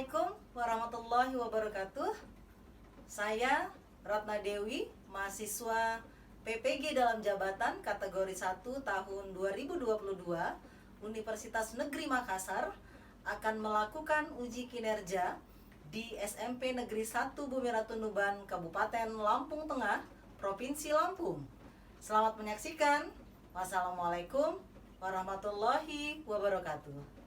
Assalamualaikum warahmatullahi wabarakatuh. Saya Ratna Dewi, mahasiswa PPG dalam jabatan kategori 1 tahun 2022 Universitas Negeri Makassar akan melakukan uji kinerja di SMP Negeri 1 Bumiratu Nuban, Kabupaten Lampung Tengah, Provinsi Lampung. Selamat menyaksikan. Wassalamualaikum warahmatullahi wabarakatuh.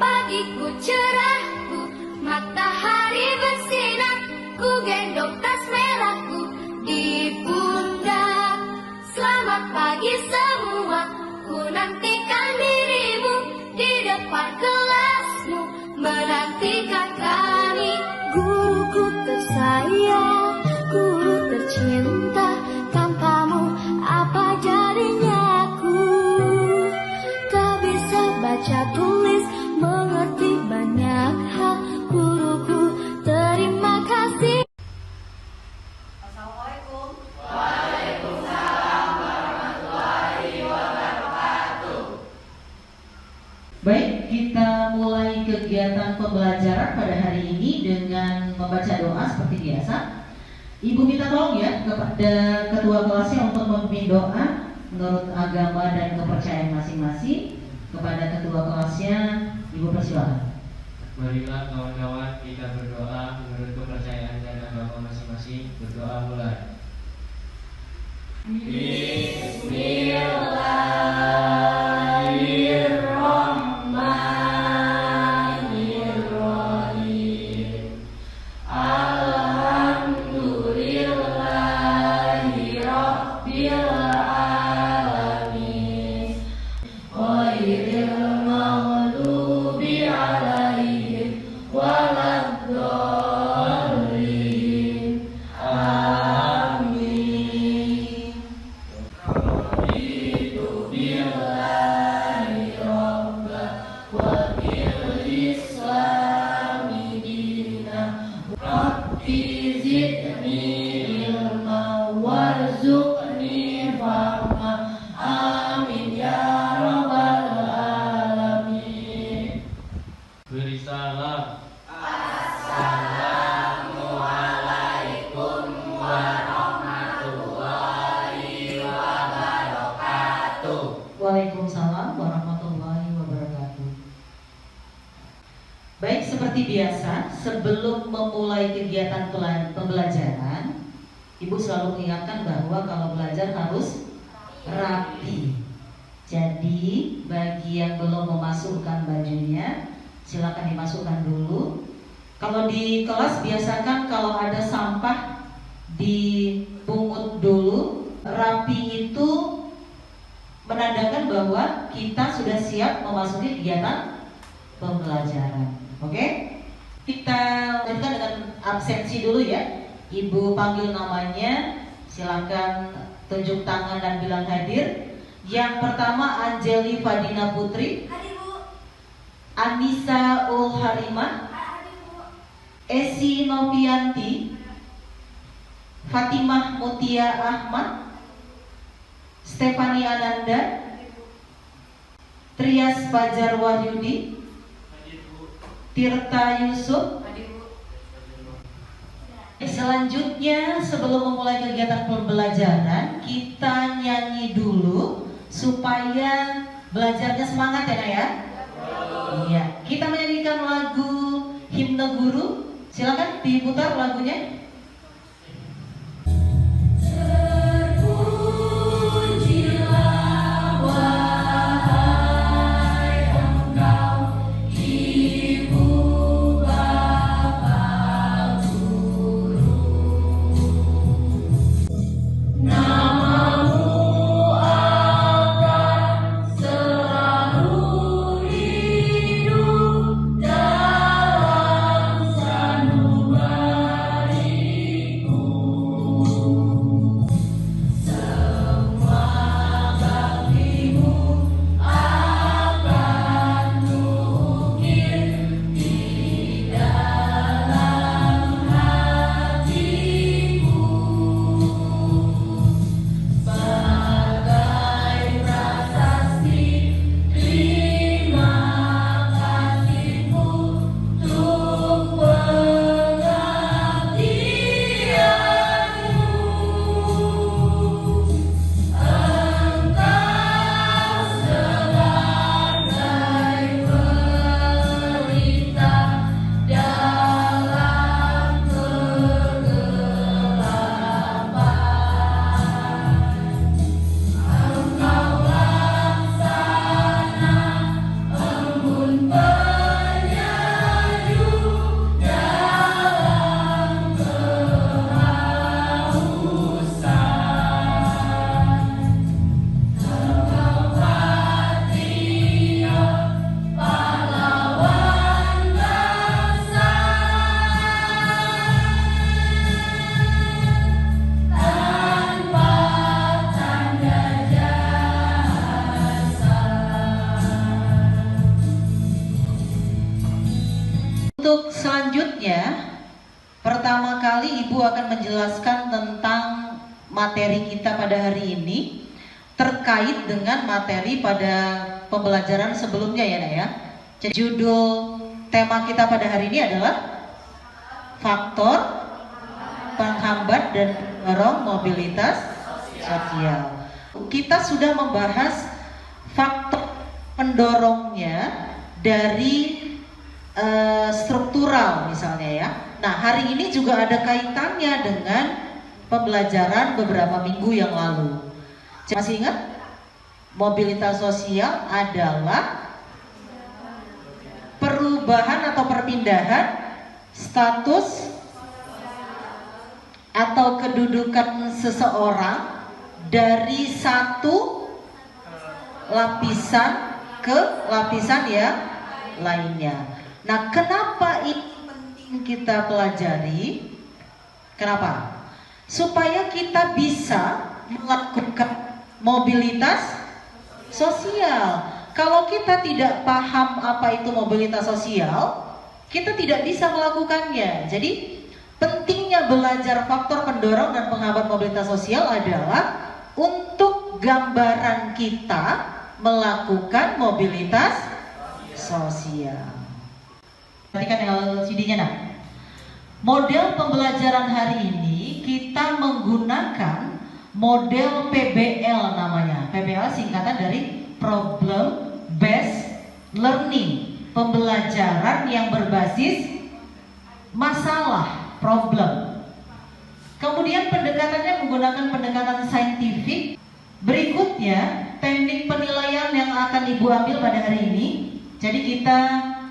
Pagiku cerahku, matahari bersinar, ku gendong tas merahku di pundak. Selamat pagi semua, ku nantikan dirimu di depan kelasmu, menantikan kami. Guruku tersayang, guru tercinta, tanpamu apa jadinya aku? Tak bisa baca tulis, mengerti banyak hal, guruku terima kasih. Assalamualaikum. Baik, kita mulai kegiatan pembelajaran pada hari ini dengan membaca doa seperti biasa. Ibu minta tolong ya kepada ketua kelasnya untuk memimpin doa menurut agama dan kepercayaan masing-masing. Kepada ketua kelasnya, Ibu persilakan. Marilah kawan-kawan kita berdoa menurut kepercayaan dan agama masing-masing. Berdoa mulai. Bismillahirrahmanirrahim. Alhamdulillahi Rabbil Alamin. Ghairil maghdubi alaihim waladdallin. Amin. Raditu billahi rabba wa bil islami dina. Rabbi zidni ilma warzuqni fahma. Amin ya rabbal alamin. Beri salam. Assalamualaikum warahmatullahi wabarakatuh. Waalaikumsalam warahmatullahi wabarakatuh. Baik, seperti biasa, sebelum memulai kegiatan pembelajaran, Ibu selalu mengingatkan bahwa kalau belajar harus rapi. Jadi bagi yang belum memasukkan bajunya, silakan dimasukkan dulu. Kalau di kelas biasakan kalau ada sampah dipungut dulu. Rapi itu menandakan bahwa kita sudah siap memasuki kegiatan pembelajaran. Oke? Kita lanjutkan dengan absensi dulu ya. Ibu panggil namanya, silakan tunjuk tangan dan bilang hadir. Yang pertama Anjeli Fadina Putri, Hadir Bu, Anissa Ulharimah, hadir Bu, Esi Novianti, Fatimah Mutia Ahmad, Stefani Ananda, Trias Fajar Wahyudi, Tirta Yusuf. hadir Bu. Selanjutnya sebelum memulai kegiatan pembelajaran, kita nyanyi dulu supaya belajarnya semangat ya Nak ya. Iya, kita menyanyikan lagu himne guru. Silakan diputar lagunya. Terpujilah wahai engkau, Ibu Bapa Guru. Namamu akan selalu hidup dalam sanubari Selanjutnya, pertama kali Ibu akan menjelaskan tentang materi kita pada hari ini terkait dengan materi pada pembelajaran sebelumnya ya Nak ya. Jadi judul tema kita pada hari ini adalah faktor penghambat dan pendorong mobilitas sosial. Kita sudah membahas faktor pendorongnya dari struktural misalnya ya. Nah, hari ini juga ada kaitannya dengan pembelajaran beberapa minggu yang lalu. Masih ingat? Mobilitas sosial adalah perubahan atau perpindahan status atau kedudukan seseorang dari satu lapisan ke lapisan yang lainnya. Nah, kenapa ini penting kita pelajari? Kenapa? Supaya kita bisa melakukan mobilitas sosial. Kalau kita tidak paham apa itu mobilitas sosial, kita tidak bisa melakukannya. Jadi, pentingnya belajar faktor pendorong dan penghambat mobilitas sosial adalah untuk gambaran kita melakukan mobilitas sosial. Perhatikan LCD-nya nak. Model pembelajaran hari ini kita menggunakan model PBL namanya. PBL singkatan dari Problem Based Learning. Pembelajaran yang berbasis masalah, problem. Kemudian pendekatannya menggunakan pendekatan saintifik. Berikutnya teknik penilaian yang akan Ibu ambil pada hari ini. Jadi kita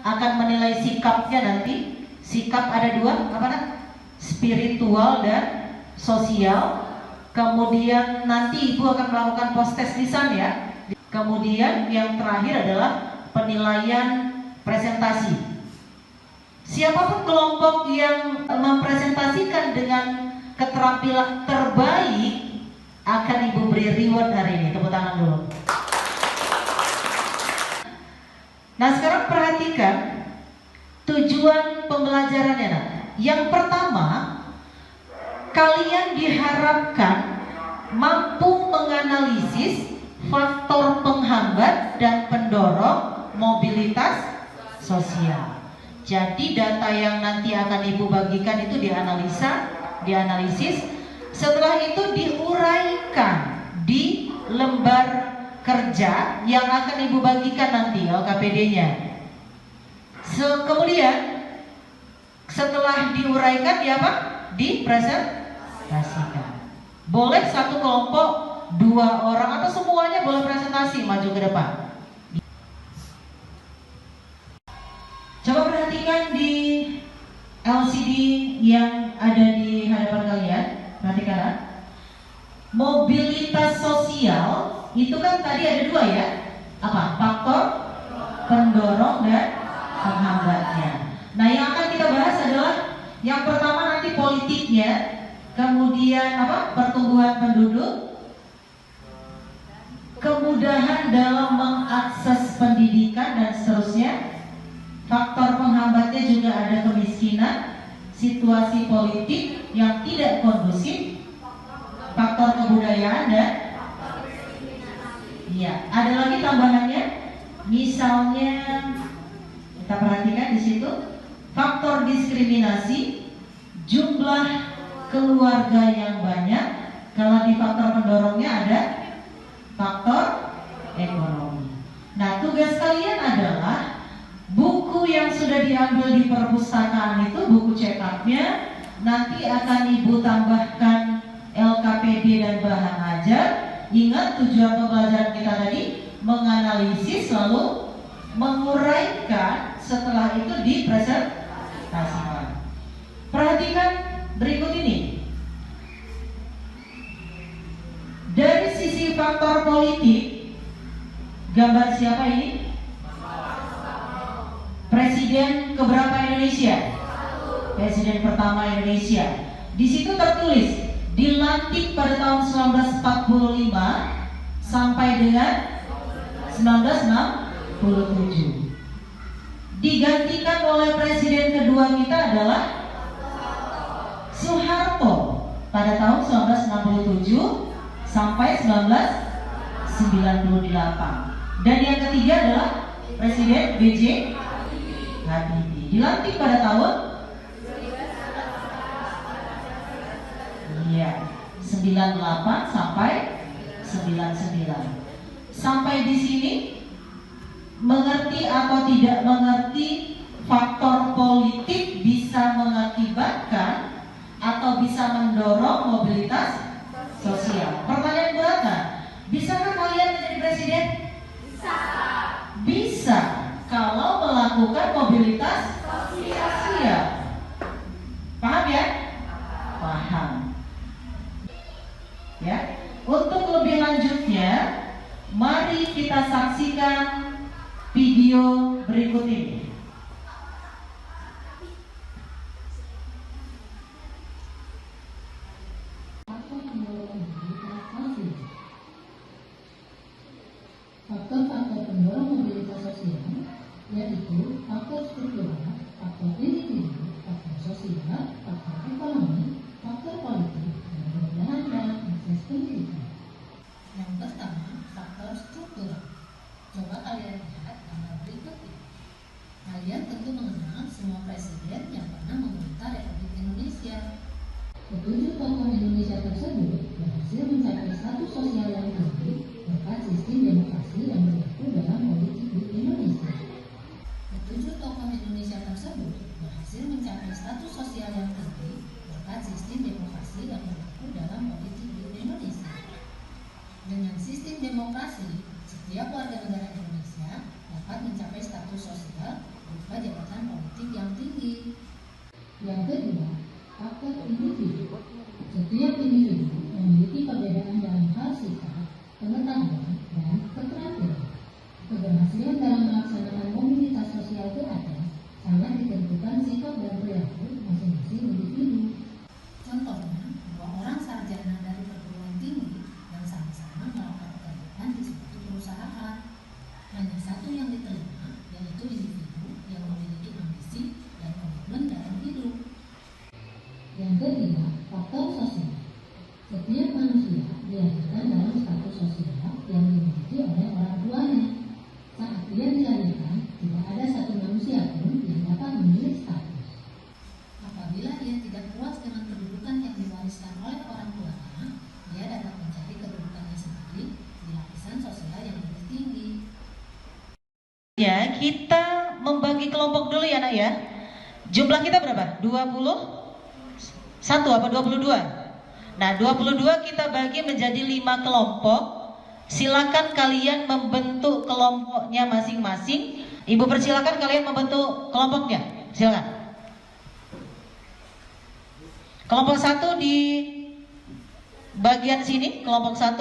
akan menilai sikapnya nanti. Sikap ada dua, apa nak? Spiritual dan sosial. Kemudian nanti Ibu akan melakukan post test lisan ya. Kemudian yang terakhir adalah penilaian presentasi. Siapapun kelompok yang mempresentasikan dengan keterampilan terbaik akan Ibu beri reward hari ini. Tepuk tangan dulu. Nah, sekarang perhatikan tujuan pembelajarannya. Nah, yang pertama, kalian diharapkan mampu menganalisis faktor penghambat dan pendorong mobilitas sosial. Jadi data yang nanti akan Ibu bagikan itu dianalisis. Setelah itu diuraikan di lembar kerja yang akan Ibu bagikan nanti LKPD-nya. Kemudian setelah diuraikan dipresentasikan. Boleh satu kelompok 2 orang atau semuanya boleh presentasi maju ke depan. Coba perhatikan di LCD yang ada di hadapan kalian. Perhatikan. Mobilitas sosial itu kan tadi ada 2 ya. Apa? Faktor pendorong dan penghambatnya. Nah, yang akan kita bahas adalah yang pertama nanti politiknya, kemudian pertumbuhan penduduk, kemudahan dalam mengakses pendidikan dan seterusnya. Faktor penghambatnya juga ada kemiskinan, situasi politik yang tidak kondusif, faktor kebudayaan dan ada lagi tambahannya, misalnya kita perhatikan di situ faktor diskriminasi, jumlah keluarga yang banyak. Kalau di faktor pendorongnya ada faktor ekonomi. Nah, tugas kalian adalah buku yang sudah diambil di perpustakaan itu, buku cetaknya, nanti akan Ibu tambahkan LKPD dan bahan ajar. Ingat tujuan pembelajaran kita tadi, menganalisis lalu menguraikan, setelah itu dipresentasikan. Perhatikan berikut ini. Dari sisi faktor politik, gambar siapa ini? Presiden keberapa Indonesia? Presiden pertama Indonesia. Di situ tertulis dilantik pada tahun 1945 sampai dengan 1967. digantikan oleh presiden kedua kita adalah Soeharto pada tahun 1967 sampai 1998. Dan yang ketiga adalah Presiden B.J. Habibie, dilantik pada tahun 98 sampai 99. Sampai di sini mengerti atau tidak mengerti faktor politik bisa mengakibatkan atau bisa mendorong mobilitas sosial. Pertanyaan beratnya, bisakah kalian menjadi presiden? Bisa kalau melakukan mobilitas sosial. Paham ya? Paham. Ya. Untuk lebih lanjutnya, mari kita saksikan video berikut ini. Faktor-faktor pendorong mobilitas sosial yaitu faktor struktural, faktor individu, faktor sosial, faktor ekonomi, faktor politik, dan perubahan dalam akses pendidikan. Yang pertama, faktor struktural. Coba kalian lihat gambar berikut ini. Kalian tentu mengenal semua presiden yang pernah memerintah Republik Indonesia. Ketujuh tokoh Indonesia tersebut berhasil mencapai status sosial yang tinggi berkat sistem demokrasi yang berlaku dalam politik di Indonesia. Ketujuh tokoh Indonesia tersebut berhasil mencapai status sosial yang tinggi berkat sistem demokrasi yang berlaku dalam politik di Indonesia. Dengan sistem demokrasi, setiap warga negara Indonesia dapat mencapai status sosial berupa jabatan politik yang tinggi. Yang kedua, faktor individu. Setiap individu memiliki perbedaan dalam hal sikap, pengetahuan, dan keterampilan. Keberhasilan dalam melaksanakan mobilitas sosial ke atas sangat ditentukan sikap dan perilaku masing-masing individu. Contohnya, dua orang sarjana dari perguruan tinggi yang sama-sama melakukan pekerjaan di suatu perusahaan. Hanya satu yang diterima, yaitu individu yang memiliki ambisi dan komitmen dalam hidup. Yang ketiga, faktor sosial. Setiap manusia dilahirkan dalam status sosial yang dimiliki oleh orang tuanya. Saat dia dilahirkan, tidak ada satu manusia pun yang dapat memilih status. Apabila dia tidak puas dengan kedudukan yang diwariskan oleh orang tuanya, dia dapat mencari kedudukannya sendiri di lapisan sosial yang lebih tinggi. Ya, kita membagi kelompok dulu ya nak ya. Jumlah kita berapa? 21 apa 22? Nah, 22 kita bagi menjadi 5 kelompok. Silakan kalian membentuk kelompoknya masing-masing. Ibu persilakan kalian membentuk kelompoknya. Silakan. Kelompok 1 di bagian sini, kelompok 1.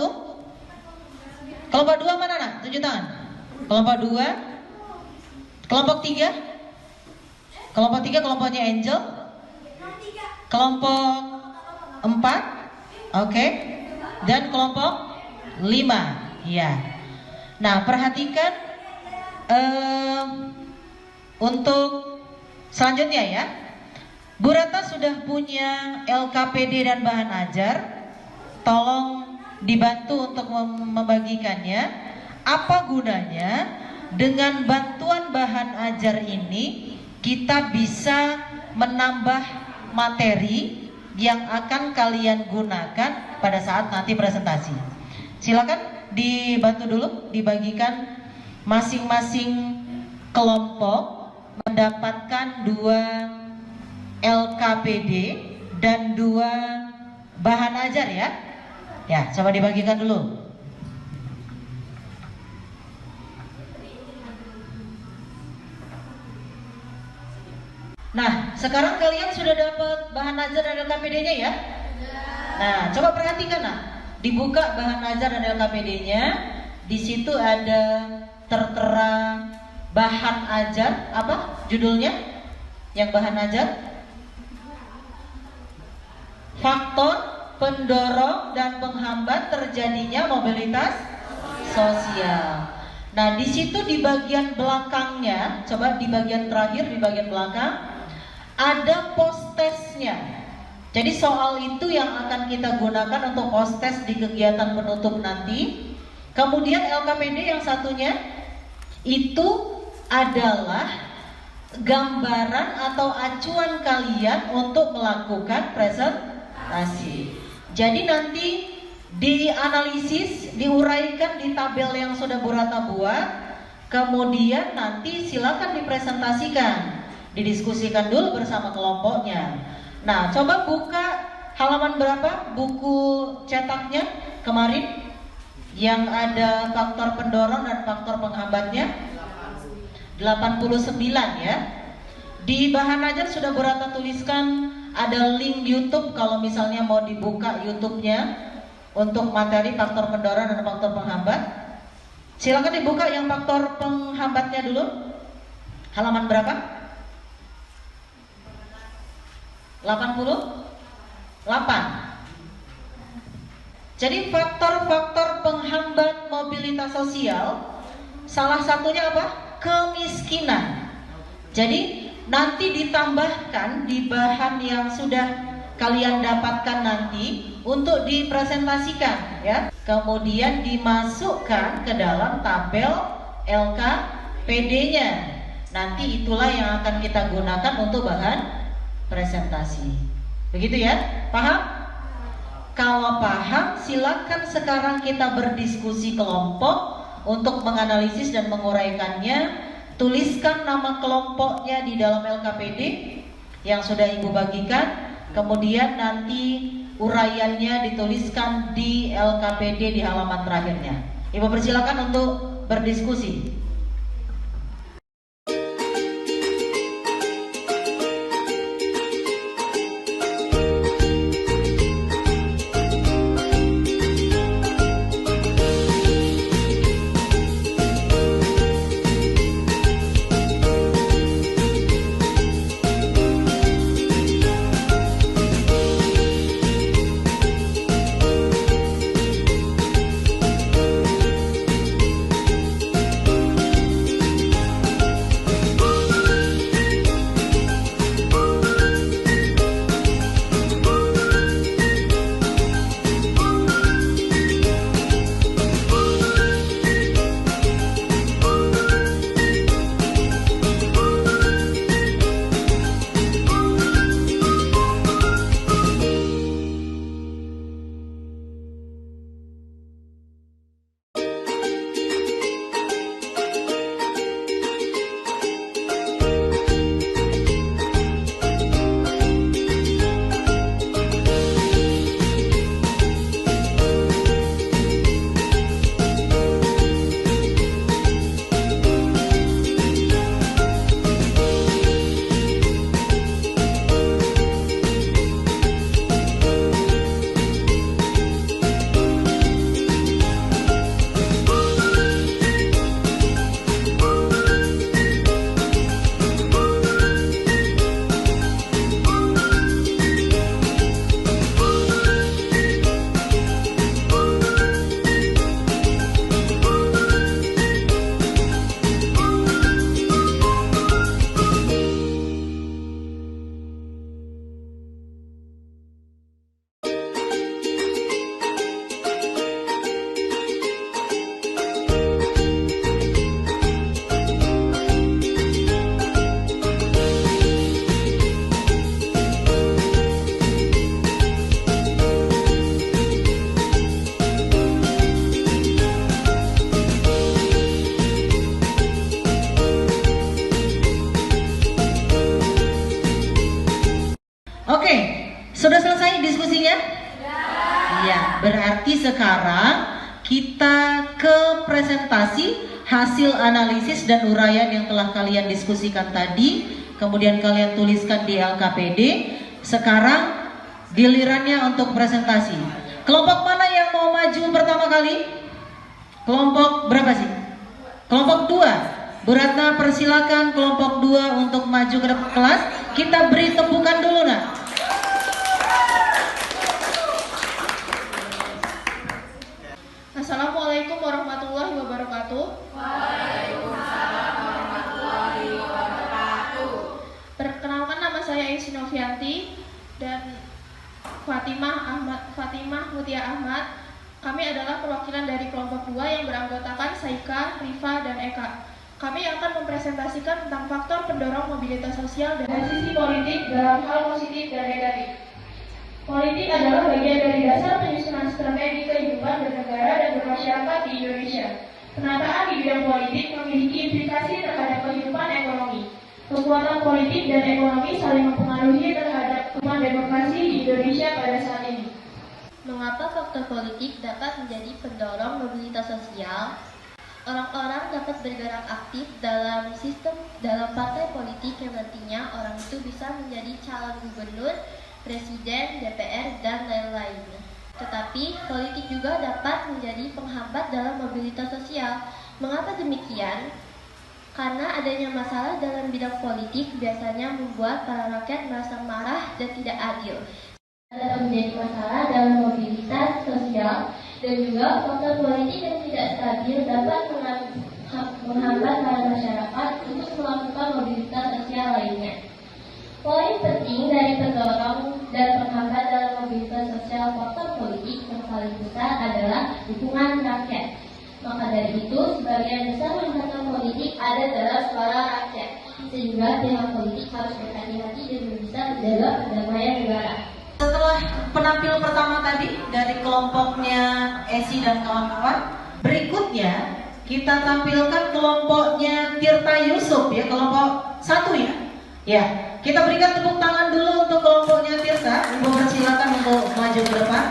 Kelompok 2 mana nak? Tunjuk tangan. Kelompok 2. Kelompok 3. Kelompok 3 kelompoknya Angel. Kelompok 4. Oke. Dan kelompok 5. Ya. Nah, perhatikan untuk selanjutnya ya. Bu Rata sudah punya LKPD dan bahan ajar. Tolong dibantu untuk membagikannya. Apa gunanya? Dengan bantuan bahan ajar ini kita bisa menambah materi yang akan kalian gunakan pada saat nanti presentasi. Silakan dibantu dulu, dibagikan masing-masing kelompok mendapatkan 2 LKPD dan 2 bahan ajar ya. Ya, coba dibagikan dulu. Nah, sekarang kalian sudah dapat bahan ajar dan LKPD-nya ya? Nah, coba perhatikan nah. Dibuka bahan ajar dan LKPD-nya. Di situ ada tertera bahan ajar, apa judulnya? Yang bahan ajar? Faktor pendorong dan penghambat terjadinya mobilitas sosial. Nah, di situ di bagian belakangnya, coba di bagian terakhir, di bagian belakang, ada post testnya. Jadi soal itu yang akan kita gunakan untuk post test di kegiatan penutup nanti. Kemudian LKPD yang satunya, itu adalah gambaran atau acuan kalian untuk melakukan presentasi. Jadi nanti dianalisis, diuraikan di tabel yang sudah Bu Ratna buat, kemudian nanti silakan dipresentasikan, didiskusikan dulu bersama kelompoknya. Nah, coba buka halaman berapa buku cetaknya kemarin yang ada faktor pendorong dan faktor penghambatnya? 89 ya. Di bahan ajar sudah Bu Ratna tuliskan ada link YouTube kalau misalnya mau dibuka YouTube-nya untuk materi faktor pendorong dan faktor penghambat. Silakan dibuka yang faktor penghambatnya dulu. Halaman berapa? 88. Jadi faktor-faktor penghambat mobilitas sosial, salah satunya apa? Kemiskinan. Jadi nanti ditambahkan di bahan yang sudah kalian dapatkan nanti untuk dipresentasikan ya. Kemudian dimasukkan ke dalam tabel LKPD-nya. Nanti itulah yang akan kita gunakan untuk bahan presentasi. Begitu ya? Paham? Kalau paham, silakan sekarang kita berdiskusi kelompok untuk menganalisis dan menguraikannya. Tuliskan nama kelompoknya di dalam LKPD yang sudah Ibu bagikan. Kemudian nanti uraiannya dituliskan di LKPD di halaman terakhirnya. Ibu persilakan untuk berdiskusi. Oke, sudah selesai diskusinya? Iya, berarti sekarang kita ke presentasi hasil analisis dan uraian yang telah kalian diskusikan tadi, kemudian kalian tuliskan di LKPD. Sekarang gilirannya untuk presentasi. Kelompok mana yang mau maju pertama kali? Kelompok berapa sih? Kelompok 2. Bu Ratna persilakan kelompok 2 untuk maju ke kelas. Kita beri tepukan dulu nak. Assalamualaikum warahmatullahi wabarakatuh. wabarakatuh. Waalaikumsalam warahmatullahi wabarakatuh. Perkenalkan, nama saya Isi Novianti dan Fatimah Mutia Ahmad. Kami adalah perwakilan dari kelompok 2 yang beranggotakan Saika, Rifa, dan Eka. Kami akan mempresentasikan tentang faktor pendorong mobilitas sosial dari sisi politik dalam hal positif dan negatif. Politik adalah bagian dari dasar penyusunan strategi kehidupan bernegara dan bermasyarakat di Indonesia. Penataan di bidang politik memiliki implikasi terhadap kehidupan ekonomi. Kekuatan politik dan ekonomi saling mempengaruhi terhadap kemampuan demokrasi di Indonesia pada saat ini. Mengapa faktor politik dapat menjadi pendorong mobilitas sosial? Orang-orang dapat bergerak aktif dalam partai politik yang nantinya orang itu bisa menjadi calon gubernur, presiden, DPR, dan lain-lain. Tetapi politik juga dapat menjadi penghambat dalam mobilitas sosial. Mengapa demikian? Karena adanya masalah dalam bidang politik biasanya membuat para rakyat merasa marah dan tidak adil. Dapat menjadi masalah dalam mobilitas sosial, dan juga faktor politik yang tidak stabil dapat menghambat para masyarakat untuk melakukan mobilitas sosial lainnya. Poin penting dari pendorong dan penghambat dalam mobilitas sosial faktor politik yang paling besar adalah dukungan rakyat. Maka dari itu, sebagian besar manfaat politik ada dalam suara rakyat, sehingga pihak politik harus berhati-hati dan bisa menjaga perdamaian negara. Setelah penampil pertama tadi dari kelompoknya Esi dan kawan-kawan, berikutnya kita tampilkan kelompoknya Tirta Yusuf ya, kelompok 1 ya. Ya, kita berikan tepuk tangan dulu untuk kelompoknya Tirta. Ibu persilakan untuk maju ke depan.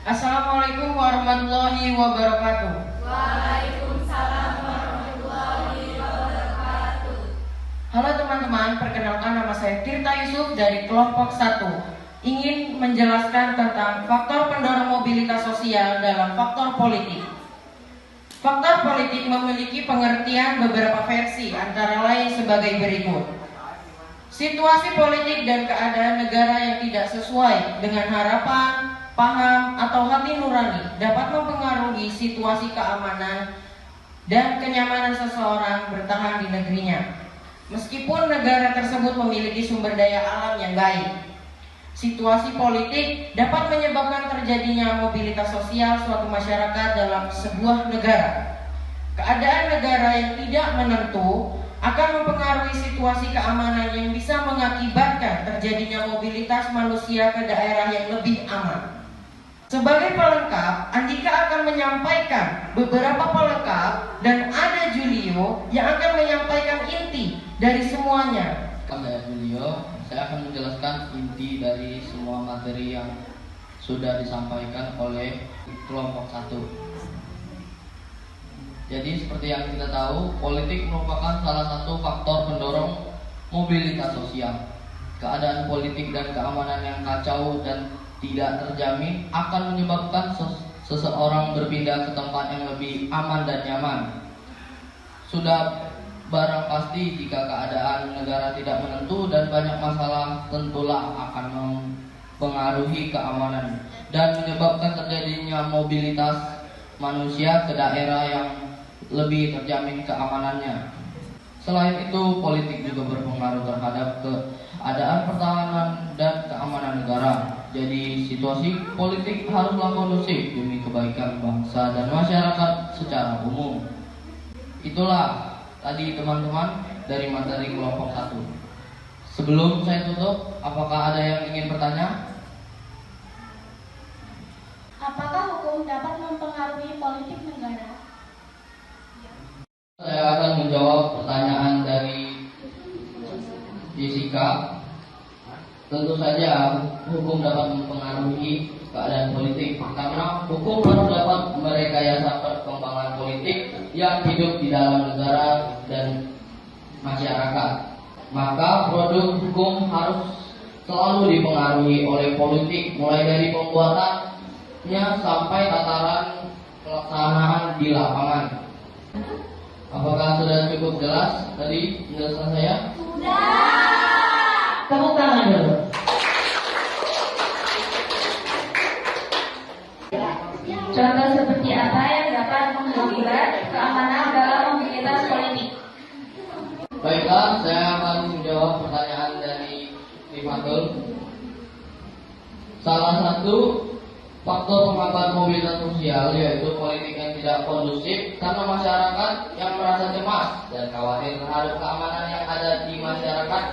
Assalamualaikum warahmatullahi wabarakatuh. Waalaikumsalam warahmatullahi wabarakatuh. Halo teman-teman, perkenalkan nama saya Tirta Yusuf dari kelompok 1. Ingin menjelaskan tentang faktor pendorong mobilitas sosial dalam faktor politik. Faktor politik memiliki pengertian beberapa versi, antara lain sebagai berikut. Situasi politik dan keadaan negara yang tidak sesuai dengan harapan, paham, atau hati nurani dapat mempengaruhi situasi keamanan dan kenyamanan seseorang bertahan di negerinya. Meskipun negara tersebut memiliki sumber daya alam yang baik, situasi politik dapat menyebabkan terjadinya mobilitas sosial suatu masyarakat dalam sebuah negara. Keadaan negara yang tidak menentu akan mempengaruhi situasi keamanan yang bisa mengakibatkan terjadinya mobilitas manusia ke daerah yang lebih aman. Sebagai pelengkap, Andika akan menyampaikan beberapa pelengkap dan ada Julio yang akan menyampaikan inti dari semuanya. Saya Julio, saya akan menjelaskan inti dari semua materi yang sudah disampaikan oleh kelompok 1. Jadi seperti yang kita tahu, politik merupakan salah satu faktor pendorong mobilitas sosial. Keadaan politik dan keamanan yang kacau dan tidak terjamin akan menyebabkan seseorang berpindah ke tempat yang lebih aman dan nyaman. Sudah barang pasti jika keadaan negara tidak menentu dan banyak masalah tentulah akan mempengaruhi keamanan dan menyebabkan terjadinya mobilitas manusia ke daerah yang lebih terjamin keamanannya. Selain itu, politik juga berpengaruh terhadap keadaan pertahanan dan keamanan negara. Jadi situasi politik haruslah kondusif demi kebaikan bangsa dan masyarakat secara umum. Itulah tadi teman-teman dari materi kelompok 1. Sebelum saya tutup, apakah ada yang ingin bertanya? Apakah hukum dapat mempengaruhi politik negara? Saya akan menjawab pertanyaan dari Jessica. Tentu saja hukum dapat mempengaruhi keadaan politik karena hukum harus dapat merekayasa perkembangan politik yang hidup di dalam negara dan masyarakat. Maka produk hukum harus selalu dipengaruhi oleh politik, mulai dari pembuatannya sampai tataran pelaksanaan di lapangan. Apakah sudah cukup jelas tadi penjelasan saya? Tepuk tangan dulu. Baiklah, saya akan menjawab pertanyaan dari Rifatul. Salah satu faktor penghambat mobilitas sosial yaitu politik yang tidak kondusif karena masyarakat yang merasa cemas dan khawatir terhadap keamanan yang ada di masyarakat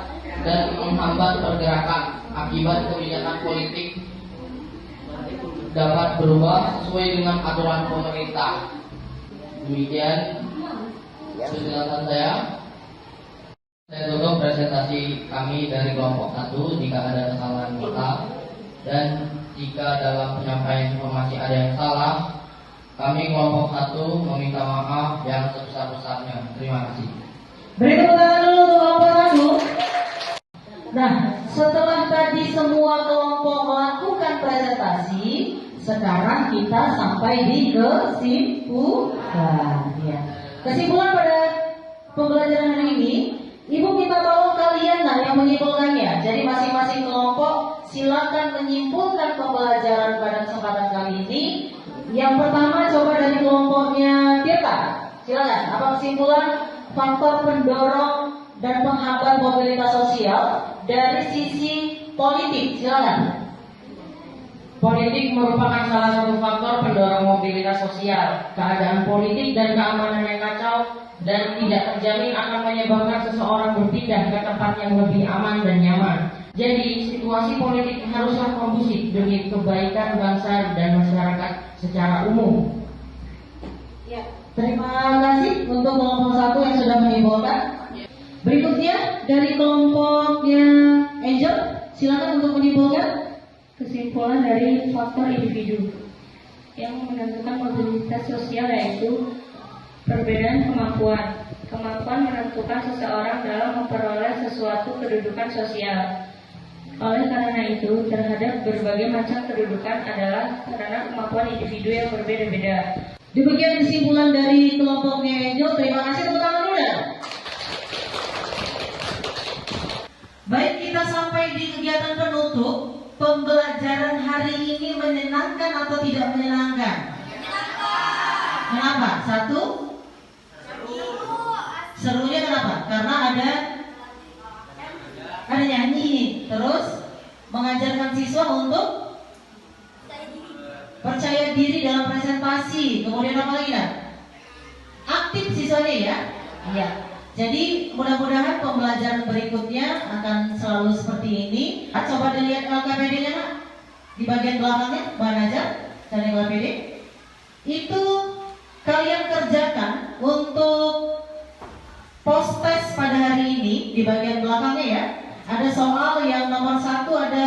dan menghambat pergerakan. Akibat kebijakan politik dapat berubah sesuai dengan aturan pemerintah. Demikian penjelasan saya. Saya tutup presentasi kami dari kelompok 1. Jika ada kesalahan kata dan jika dalam penyampaian informasi ada yang salah, kami kelompok 1 meminta maaf yang sebesar-besarnya. Terima kasih. Beri tepuk tangan dulu untuk kelompok 1. Nah, setelah tadi semua kelompok melakukan presentasi, sekarang kita sampai di kesimpulan. Ya. Kesimpulan pada pembelajaran hari ini, Ibu minta tolong kalian yang menyimpulkannya. Jadi masing-masing kelompok silakan menyimpulkan pembelajaran pada kesempatan kali ini. Yang pertama coba dari kelompoknya Tirta. Silakan. Apa kesimpulan faktor pendorong dan penghambat mobilitas sosial dari sisi politik? Silakan. Politik merupakan salah satu faktor pendorong mobilitas sosial. Keadaan politik dan keamanan yang kacau dan tidak terjamin akan menyebabkan seseorang berpindah ke tempat yang lebih aman dan nyaman. Jadi, situasi politik haruslah kondusif demi kebaikan bangsa dan masyarakat secara umum. Ya, terima kasih untuk kelompok 1 yang sudah menyimpulkan. Berikutnya dari kelompoknya Angel, silakan untuk menyimpulkan. Kesimpulan dari faktor individu yang menentukan mobilitas sosial yaitu perbedaan kemampuan. Kemampuan menentukan seseorang dalam memperoleh sesuatu kedudukan sosial. Oleh karena itu, terhadap berbagai macam kedudukan adalah karena kemampuan individu yang berbeda-beda. Demikian kesimpulan dari kelompoknya Angel. Terima kasih, tepuk tangan dulu ya. Baik, kita sampai di kegiatan penutup. Pembelajaran hari ini menyenangkan atau tidak menyenangkan? Menyenangkan. Kenapa? 1? Serunya kenapa? Karena ada nyanyi. Terus mengajarkan siswa untuk percaya diri dalam presentasi. Kemudian apa lagi kan? Aktif siswanya ya. Iya. Jadi mudah-mudahan pembelajaran berikutnya akan selalu seperti ini. Coba dilihat LKPD-nya Nak. Di bagian belakangnya, Mbak Najat, dan LKPD. Itu kalian kerjakan untuk post test pada hari ini. Di bagian belakangnya ya. Ada soal yang nomor 1, ada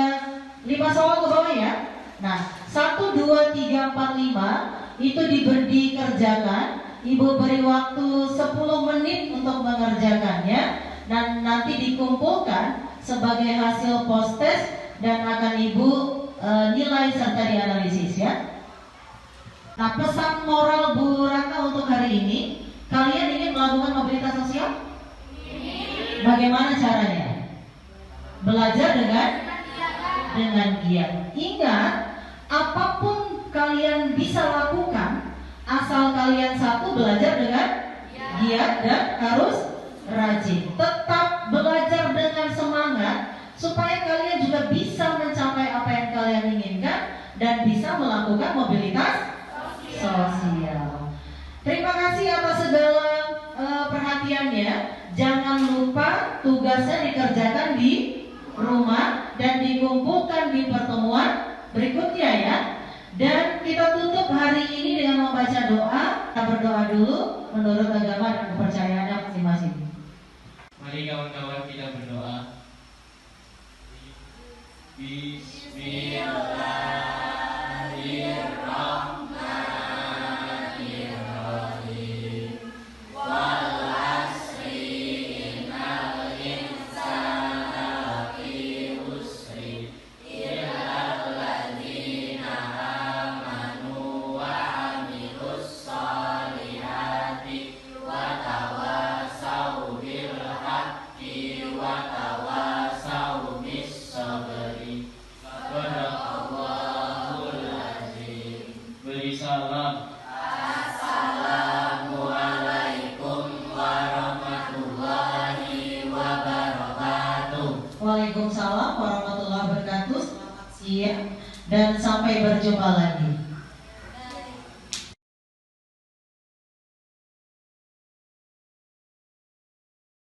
5 soal ke bawah ya. Nah, 1, 2, 3, 4, 5 itu dikerjakan. Ibu beri waktu 10 menit untuk mengerjakannya dan nanti dikumpulkan sebagai hasil post test dan akan Ibu nilai serta dianalisis ya. Nah, pesan moral Bu Raka untuk hari ini, kalian ingin melakukan mobilitas sosial? Bagaimana caranya? Belajar dengan giat. Ingat, apapun kalian bisa lakukan asal kalian 1 belajar dengan giat dan harus rajin. Tetap belajar dengan semangat supaya kalian juga bisa mencapai apa yang kalian inginkan dan bisa melakukan mobilitas sosial. Terima kasih atas segala perhatiannya. Jangan lupa tugasnya dikerjakan di rumah dan dikumpulkan di pertemuan berikutnya ya. Dan kita tutup hari ini dengan membaca doa. Kita berdoa dulu menurut agama dan kepercayaannya masing-masing. Mari kawan-kawan kita berdoa. Bismillahirrahmanirrahim. Wal asri innal insana lafi khusri illa alladzina amanu wa amilus solihati wa tawassaw bil haqqi wa tawassaw bis sabri. Sadaqallahu dan sampai berjumpa lagi.